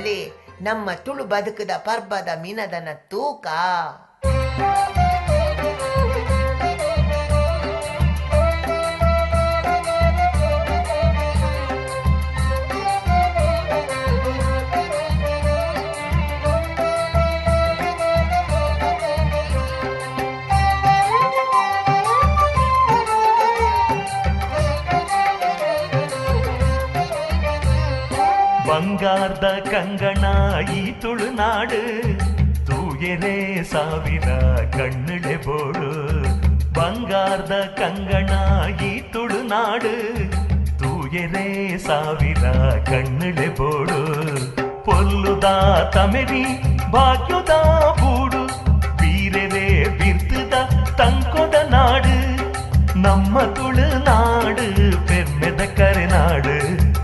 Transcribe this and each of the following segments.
ಅದೇ ನಮ್ಮ ತುಳು ಬದುಕದ ಪರ್ಬದ ಮಿನದನ ತೂಕ. ಬಂಗಾರದ ಕಂಗಣ ಈ ತುಳುನಾಡು, ತೂಯರೆ ಸಾವಿರ ಕಣ್ಣಳೆ ಬೋಡು. ಬಂಗಾರದ ಕಂಗಣ ಈ ತುಳುನಾಡು, ತೂಯರೆ ಸಾವಿರ ಕಣ್ಣಳೆ ಬೋಡು. ಪೊಲ್ಲುದ ತಮೆರಿ ಭಾಗ್ಯದ ಬೂಡು, ಬೀರೆರೆ ಬಿರ್ತದ ತಂಕೊದ ನಾಡು. ನಮ್ಮ ತುಳುನಾಡು ಪೆರ್ಮೆದ ಕರೆನಾಡು,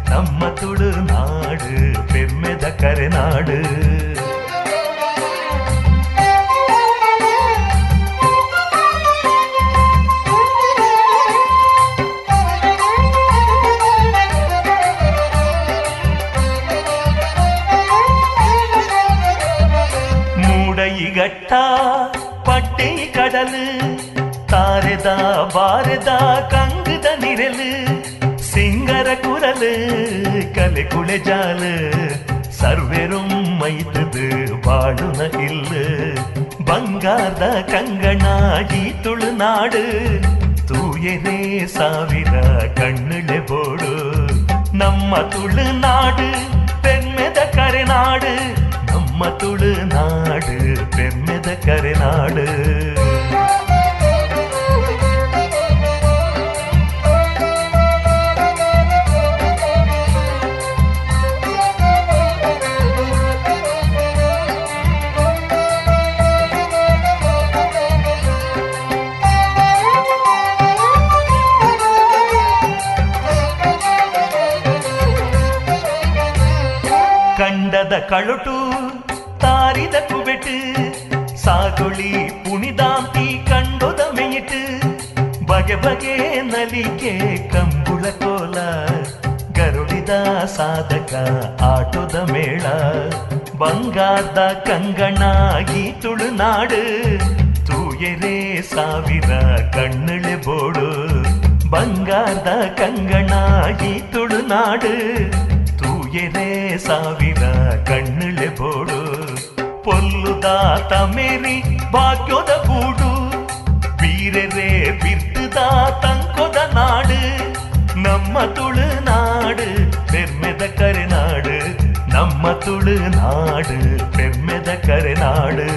ನಮ್ಮ ತುಳುನಾಡು ಪೆರ್ಮೆದ ಕರೆನಾಡು. ಮೂಡೈಗಟ್ಟ ಪಟ್ಟೆ ಕಡಲು, ತಾರೆದ ಬಾರೆದ ಕಂಗದ ನಿರಲು. ಸಿಂಗರ ಕುರಲು ಕಲೆ ಕುಳೆ ಜಾಲು, ಸರ್ವೆರುಂ ಮೈತದು ಬಾಳುನ ಇಲ್ಲು. ಬಂಗಾರದ ಕಂಗಣ ಈ ತುಳುನಾಡು, ತೂಯರೆ ಸಾವಿರ ಕಣ್ಣಳೆ ಬೋಡು. ನಮ್ಮ ತುಳುನಾಡು ಪೆರ್ಮೆದ ಕರೆನಾಡು, ನಮ್ಮ ತುಳುನಾಡು ಪೆರ್ಮೆದ ಕರೆನಾಡು. ಕಂಡದ ಕಳುಟು ತಾರಿದ ಕುಬೆಟು, ಸಾಗುಳಿ ಪುಣಿದಾಂತಿ ಕಂಡೊದ ಮೆಯಿಟು. ಬಗೆ ಬಗೆ ನಲಿಕೆ ಕಂಬುಳ ಕೋಲ, ಗರುಡಿದ ಸಾಧಕ ಆಟೋದ ಮೇಳ. ಬಂಗಾರದ ಕಂಗಣ ಈ ತುಳುನಾಡು, ತೂಯರೆ ಸಾವಿರ ಕಣ್ಣಳೆ ಬೋಡು. ಬಂಗಾರದ ಕಂಗಣ ಈ ತುಳುನಾಡು, ತೂಯರೆ ಸಾವಿರ ಕಣ್ಣಳೆ ಬೋಡು. ಪೊಲ್ಲುದ ತಮೇರಿ ಭಾಗ್ಯದ ಬೂಡು, ಬೀರೆರೆ ಬಿರ್ತದ ತಂಕೊದ ನಾಡು. ನಮ್ಮ ತುಳುನಾಡು ಪೆರ್ಮೆದ ಕರೆನಾಡು, ನಮ್ಮ ತುಳುನಾಡು ಪೆರ್ಮೆದ ಕರೆನಾಡು.